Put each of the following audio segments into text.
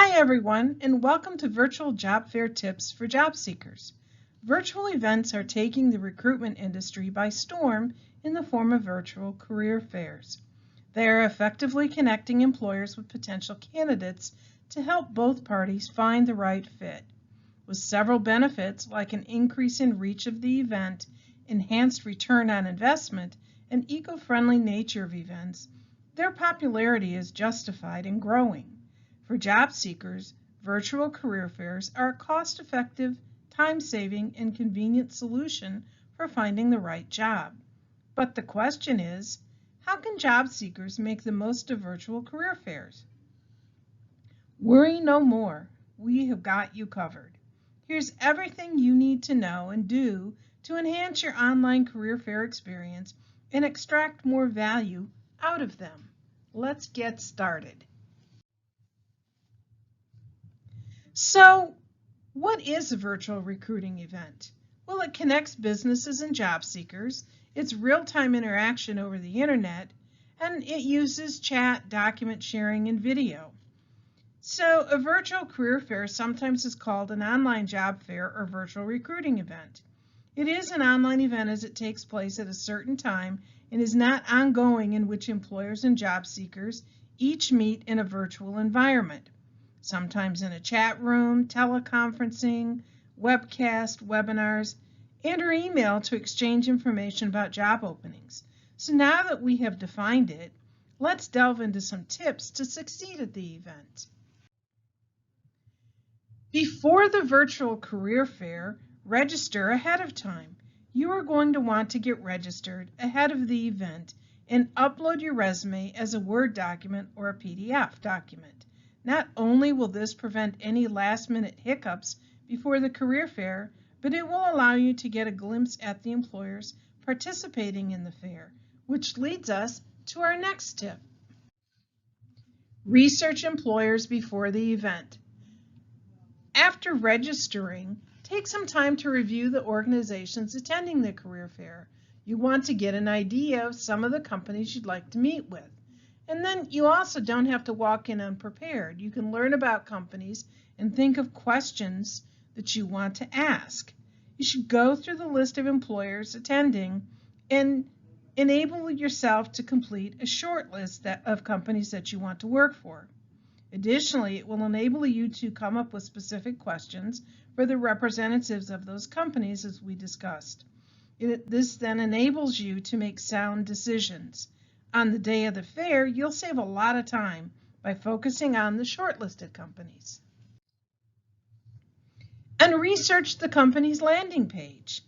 Hi everyone, and welcome to Virtual Job Fair Tips for Job Seekers. Virtual events are taking the recruitment industry by storm in the form of virtual career fairs. They are effectively connecting employers with potential candidates to help both parties find the right fit. With several benefits like an increase in reach of the event, enhanced return on investment, and eco-friendly nature of events, their popularity is justified and growing. For job seekers, virtual career fairs are a cost-effective, time-saving, and convenient solution for finding the right job. But the question is, how can job seekers make the most of virtual career fairs? Worry no more. We have got you covered. Here's everything you need to know and do to enhance your online career fair experience and extract more value out of them. Let's get started. So, what is a virtual recruiting event? Well, it connects businesses and job seekers. It's real-time interaction over the internet, and it uses chat, document sharing, and video. So, a virtual career fair sometimes is called an online job fair or virtual recruiting event. It is an online event as it takes place at a certain time and is not ongoing, in which employers and job seekers each meet in a virtual environment. Sometimes in a chat room, teleconferencing, webcast, webinars, and or email to exchange information about job openings. So now that we have defined it, let's delve into some tips to succeed at the event. Before the virtual career fair, register ahead of time. You are going to want to get registered ahead of the event and upload your resume as a Word document or a PDF document. Not only will this prevent any last-minute hiccups before the career fair, but it will allow you to get a glimpse at the employers participating in the fair, which leads us to our next tip. Research employers before the event. After registering, take some time to review the organizations attending the career fair. You want to get an idea of some of the companies you'd like to meet with. And then you also don't have to walk in unprepared. You can learn about companies and think of questions that you want to ask. You should go through the list of employers attending and enable yourself to complete a short list of companies that you want to work for. Additionally, it will enable you to come up with specific questions for the representatives of those companies, as we discussed. This then enables you to make sound decisions. On the day of the fair, you'll save a lot of time by focusing on the shortlisted companies. And research the company's landing page.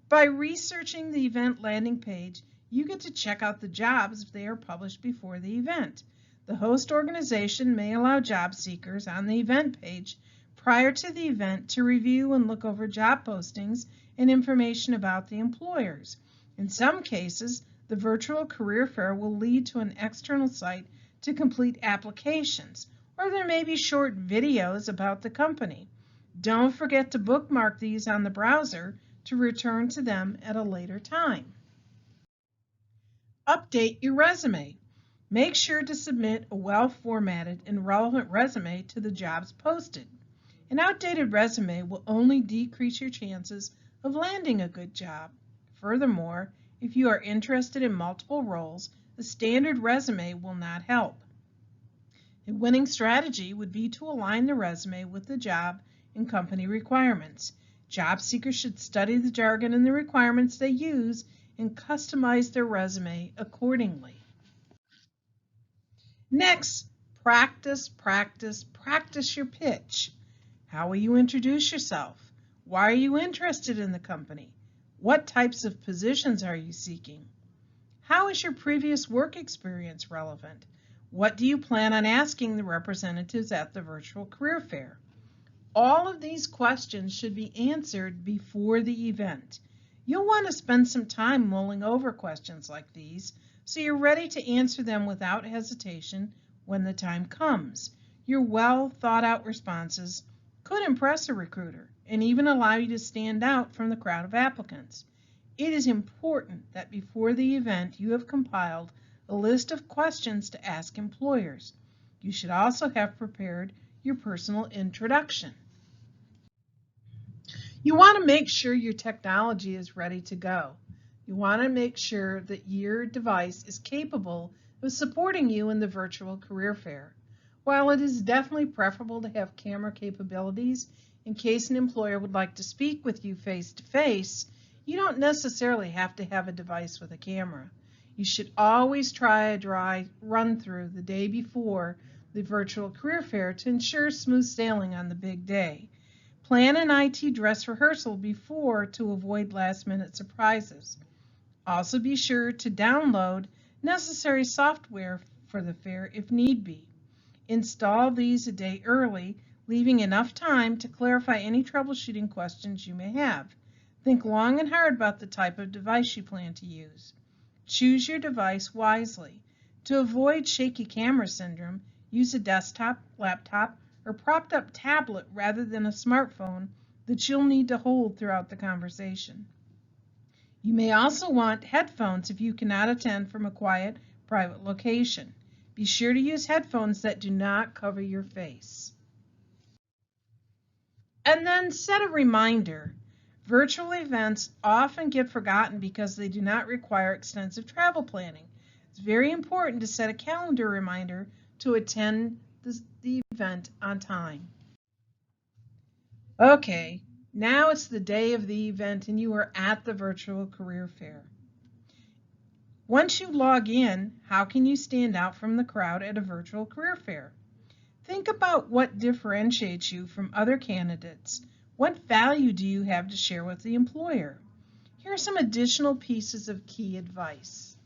By researching the event landing page, you get to check out the jobs if they are published before the event. The host organization may allow job seekers on the event page prior to the event to review and look over job postings and information about the employers. In some cases, the virtual career fair will lead to an external site to complete applications, or there may be short videos about the company. Don't forget to bookmark these on the browser to return to them at a later time. Update your resume. Make sure to submit a well-formatted and relevant resume to the jobs posted. An outdated resume will only decrease your chances of landing a good job. Furthermore, if you are interested in multiple roles, the standard resume will not help. A winning strategy would be to align the resume with the job and company requirements. Job seekers should study the jargon and the requirements they use and customize their resume accordingly. Next, practice, practice, practice your pitch. How will you introduce yourself? Why are you interested in the company? What types of positions are you seeking? How is your previous work experience relevant? What do you plan on asking the representatives at the virtual career fair? All of these questions should be answered before the event. You'll want to spend some time mulling over questions like these so you're ready to answer them without hesitation when the time comes. Your well thought out responses could impress a recruiter and even allow you to stand out from the crowd of applicants. It is important that before the event you have compiled a list of questions to ask employers. You should also have prepared your personal introduction. You want to make sure your technology is ready to go. You want to make sure that your device is capable of supporting you in the virtual career fair. While it is definitely preferable to have camera capabilities in case an employer would like to speak with you face-to-face, you don't necessarily have to have a device with a camera. You should always try a dry run-through the day before the virtual career fair to ensure smooth sailing on the big day. Plan an IT dress rehearsal before to avoid last-minute surprises. Also be sure to download necessary software for the fair if need be. Install these a day early, leaving enough time to clarify any troubleshooting questions you may have. Think long and hard about the type of device you plan to use. Choose your device wisely. To avoid shaky camera syndrome, use a desktop, laptop, or propped up tablet rather than a smartphone that you'll need to hold throughout the conversation. You may also want headphones if you cannot attend from a quiet, private location. Be sure to use headphones that do not cover your face. And then set a reminder. Virtual events often get forgotten because they do not require extensive travel planning. It's very important to set a calendar reminder to attend the event on time. Okay, now it's the day of the event and you are at the virtual career fair. Once you log in, how can you stand out from the crowd at a virtual career fair? Think about what differentiates you from other candidates. What value do you have to share with the employer? Here are some additional pieces of key advice.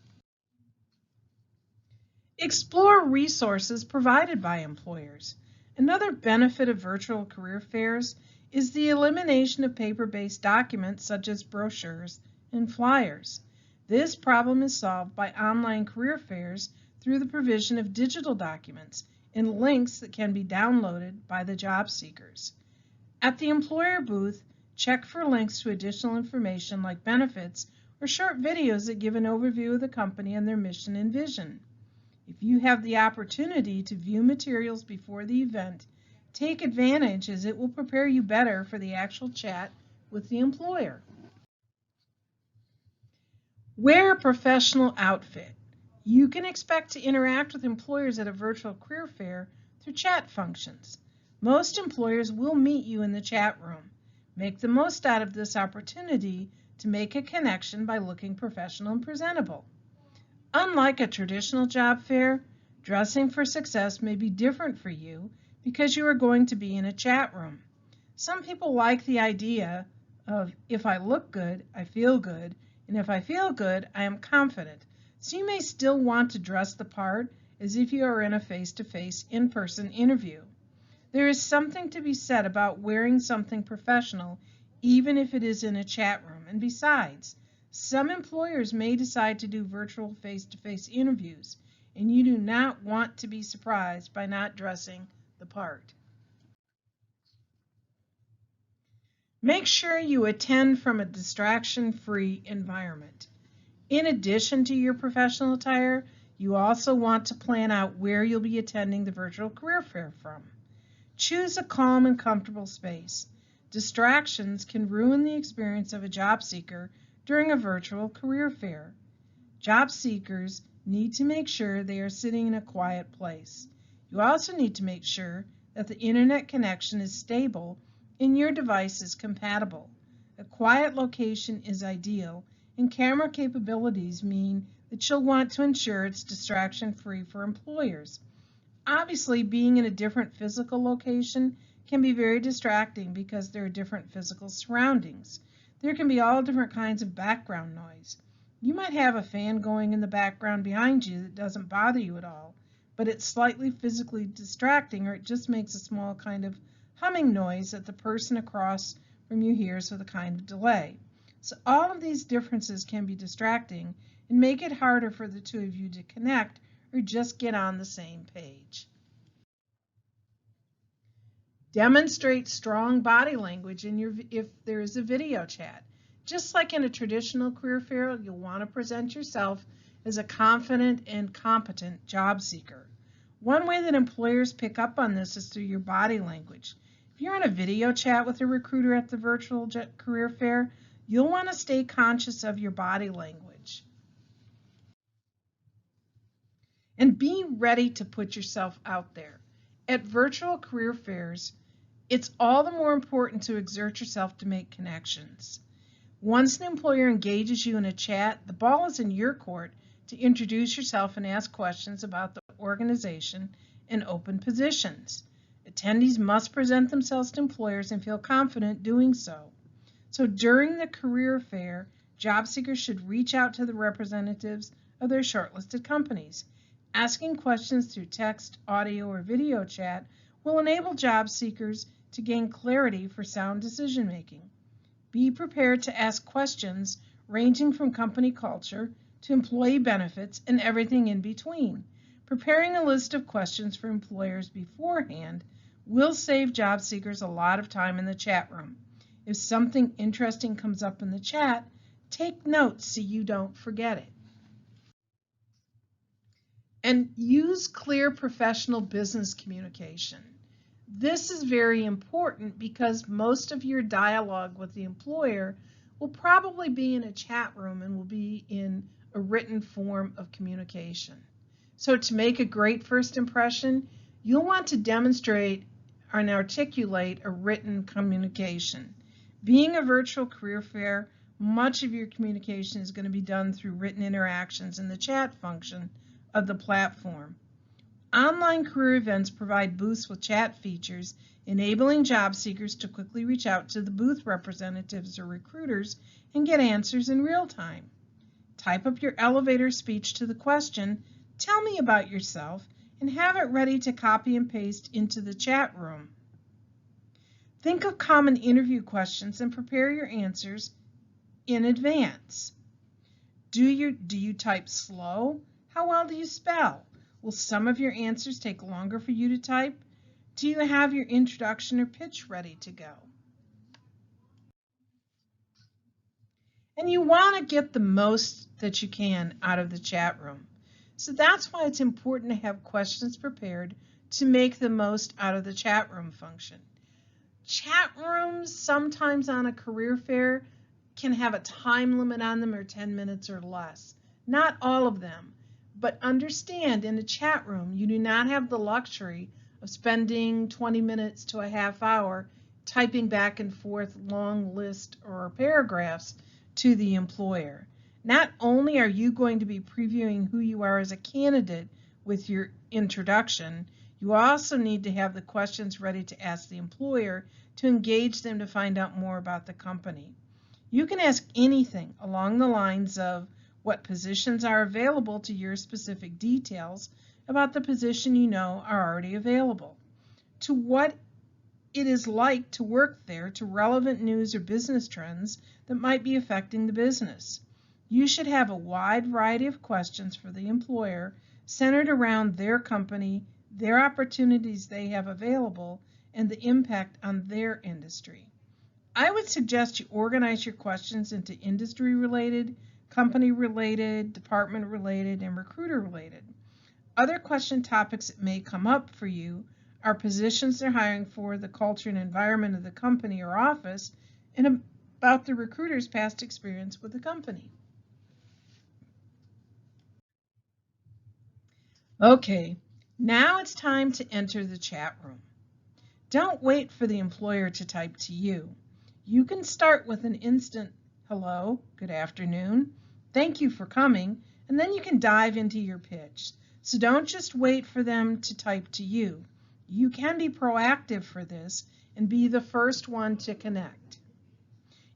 Explore resources provided by employers. Another benefit of virtual career fairs is the elimination of paper-based documents such as brochures and flyers. This problem is solved by online career fairs through the provision of digital documents and links that can be downloaded by the job seekers. At the employer booth, check for links to additional information like benefits or short videos that give an overview of the company and their mission and vision. If you have the opportunity to view materials before the event, take advantage as it will prepare you better for the actual chat with the employer. Wear a professional outfit. You can expect to interact with employers at a virtual career fair through chat functions. Most employers will meet you in the chat room. Make the most out of this opportunity to make a connection by looking professional and presentable. Unlike a traditional job fair, dressing for success may be different for you because you are going to be in a chat room. Some people like the idea of, if I look good, I feel good, and if I feel good, I am confident. So you may still want to dress the part as if you are in a face-to-face, in-person interview. There is something to be said about wearing something professional, even if it is in a chat room. And besides, some employers may decide to do virtual face-to-face interviews, and you do not want to be surprised by not dressing the part. Make sure you attend from a distraction-free environment. In addition to your professional attire, you also want to plan out where you'll be attending the virtual career fair from. Choose a calm and comfortable space. Distractions can ruin the experience of a job seeker during a virtual career fair. Job seekers need to make sure they are sitting in a quiet place. You also need to make sure that the internet connection is stable and your device is compatible. A quiet location is ideal, and camera capabilities mean that you'll want to ensure it's distraction-free for employers. Obviously, being in a different physical location can be very distracting because there are different physical surroundings. There can be all different kinds of background noise. You might have a fan going in the background behind you that doesn't bother you at all, but it's slightly physically distracting, or it just makes a small kind of humming noise that the person across from you hears with a kind of delay. So all of these differences can be distracting and make it harder for the two of you to connect or just get on the same page. Demonstrate strong body language if there is a video chat. Just like in a traditional career fair, you'll want to present yourself as a confident and competent job seeker. One way that employers pick up on this is through your body language. If you're in a video chat with a recruiter at the virtual career fair, you'll want to stay conscious of your body language. And be ready to put yourself out there. At virtual career fairs, it's all the more important to exert yourself to make connections. Once an employer engages you in a chat, the ball is in your court to introduce yourself and ask questions about the organization and open positions. Attendees must present themselves to employers and feel confident doing so. So during the career fair, job seekers should reach out to the representatives of their shortlisted companies. Asking questions through text, audio, or video chat will enable job seekers to gain clarity for sound decision making. Be prepared to ask questions ranging from company culture to employee benefits and everything in between. Preparing a list of questions for employers beforehand will save job seekers a lot of time in the chat room. If something interesting comes up in the chat, take notes so you don't forget it. And use clear professional business communication. This is very important because most of your dialogue with the employer will probably be in a chat room and will be in a written form of communication. So to make a great first impression, you'll want to demonstrate and articulate a written communication. Being a virtual career fair, much of your communication is going to be done through written interactions in the chat function of the platform. Online career events provide booths with chat features, enabling job seekers to quickly reach out to the booth representatives or recruiters and get answers in real time. Type up your elevator speech to the question, "Tell me about yourself," and have it ready to copy and paste into the chat room. Think of common interview questions and prepare your answers in advance. Do you type slow? How well do you spell? Will some of your answers take longer for you to type? Do you have your introduction or pitch ready to go? And you want to get the most that you can out of the chat room. So that's why it's important to have questions prepared to make the most out of the chat room function. Chat rooms sometimes on a career fair can have a time limit on them or 10 minutes or less. Not all of them. But understand, in a chat room, you do not have the luxury of spending 20 minutes to a half hour typing back and forth long lists or paragraphs to the employer. Not only are you going to be previewing who you are as a candidate with your introduction, you also need to have the questions ready to ask the employer to engage them to find out more about the company. You can ask anything along the lines of what positions are available to your specific details about the position you know are already available, to what it is like to work there, to relevant news or business trends that might be affecting the business. You should have a wide variety of questions for the employer centered around their company, their opportunities they have available, and the impact on their industry. I would suggest you organize your questions into industry-related, company-related, department-related, and recruiter-related. Other question topics that may come up for you are positions they're hiring for, the culture and environment of the company or office, and about the recruiter's past experience with the company. Okay, now it's time to enter the chat room. Don't wait for the employer to type to you. You can start with an instant hello, good afternoon, thank you for coming, and then you can dive into your pitch. So don't just wait for them to type to you. You can be proactive for this and be the first one to connect.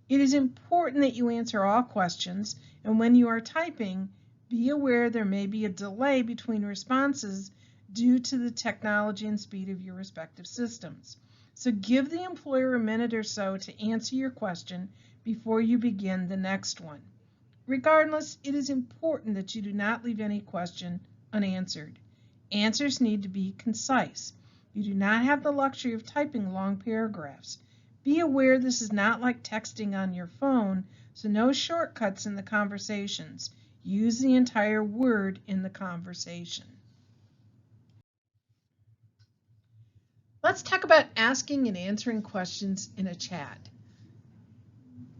It is important that you answer all questions, and when you are typing, be aware there may be a delay between responses due to the technology and speed of your respective systems. So give the employer a minute or so to answer your question before you begin the next one. Regardless, it is important that you do not leave any question unanswered. Answers need to be concise. You do not have the luxury of typing long paragraphs. Be aware this is not like texting on your phone, so no shortcuts in the conversations. Use the entire word in the conversation. Let's talk about asking and answering questions in a chat.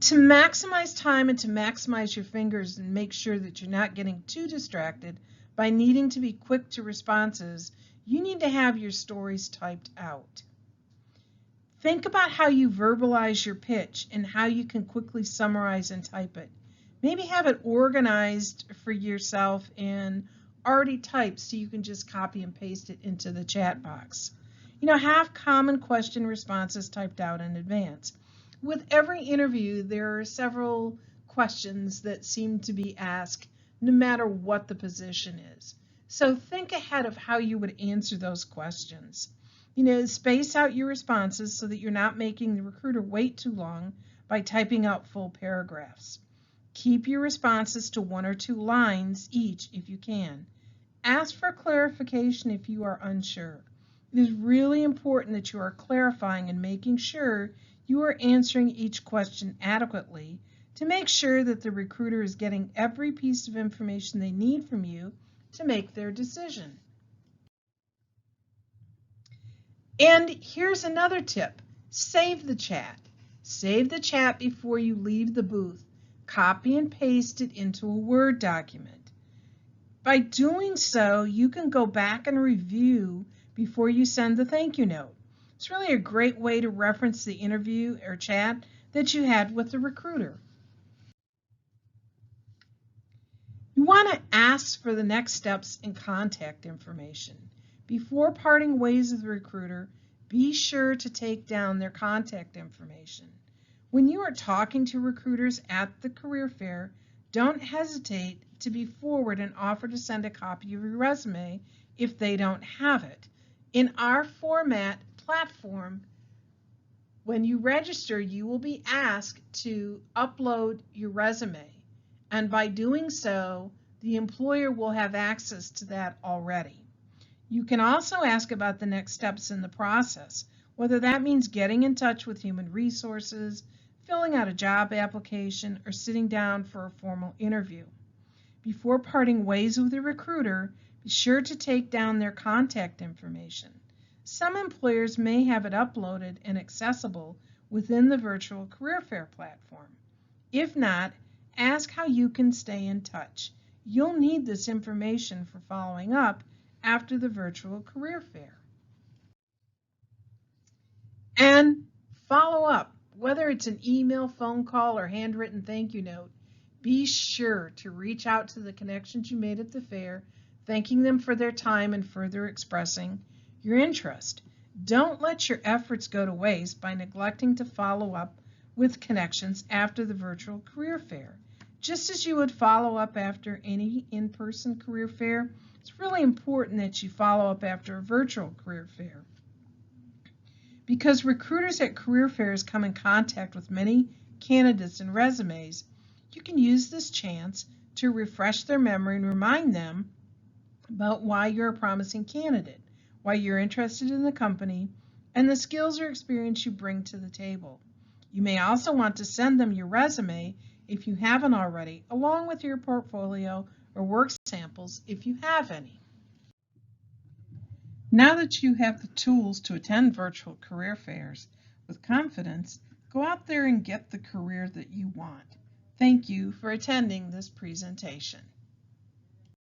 To maximize time and to maximize your fingers and make sure that you're not getting too distracted by needing to be quick to responses, you need to have your stories typed out. Think about how you verbalize your pitch and how you can quickly summarize and type it. Maybe have it organized for yourself and already typed so you can just copy and paste it into the chat box. Have common question responses typed out in advance. With every interview, there are several questions that seem to be asked no matter what the position is. So think ahead of how you would answer those questions. Space out your responses so that you're not making the recruiter wait too long by typing out full paragraphs. Keep your responses to 1 or 2 lines each if you can. Ask for clarification if you are unsure. It is really important that you are clarifying and making sure you are answering each question adequately to make sure that the recruiter is getting every piece of information they need from you to make their decision. And here's another tip. Save the chat. Save the chat before you leave the booth. Copy and paste it into a Word document. By doing so, you can go back and review before you send the thank you note. It's really a great way to reference the interview or chat that you had with the recruiter. You want to ask for the next steps and contact information. Before parting ways with the recruiter, be sure to take down their contact information. When you are talking to recruiters at the career fair, don't hesitate to be forward and offer to send a copy of your resume if they don't have it. In our format platform, when you register, you will be asked to upload your resume. And by doing so, the employer will have access to that already. You can also ask about the next steps in the process, whether that means getting in touch with human resources, filling out a job application, or sitting down for a formal interview. Before parting ways with the recruiter, be sure to take down their contact information. Some employers may have it uploaded and accessible within the virtual career fair platform. If not, ask how you can stay in touch. You'll need this information for following up after the virtual career fair. And follow up, whether it's an email, phone call, or handwritten thank you note. Be sure to reach out to the connections you made at the fair, thanking them for their time and further expressing your interest. Don't let your efforts go to waste by neglecting to follow up with connections after the virtual career fair. Just as you would follow up after any in-person career fair, it's really important that you follow up after a virtual career fair. Because recruiters at career fairs come in contact with many candidates and resumes, you can use this chance to refresh their memory and remind them about why you're a promising candidate, why you're interested in the company, and the skills or experience you bring to the table. You may also want to send them your resume if you haven't already, along with your portfolio or work samples if you have any. Now that you have the tools to attend virtual career fairs with confidence, go out there and get the career that you want. Thank you for attending this presentation.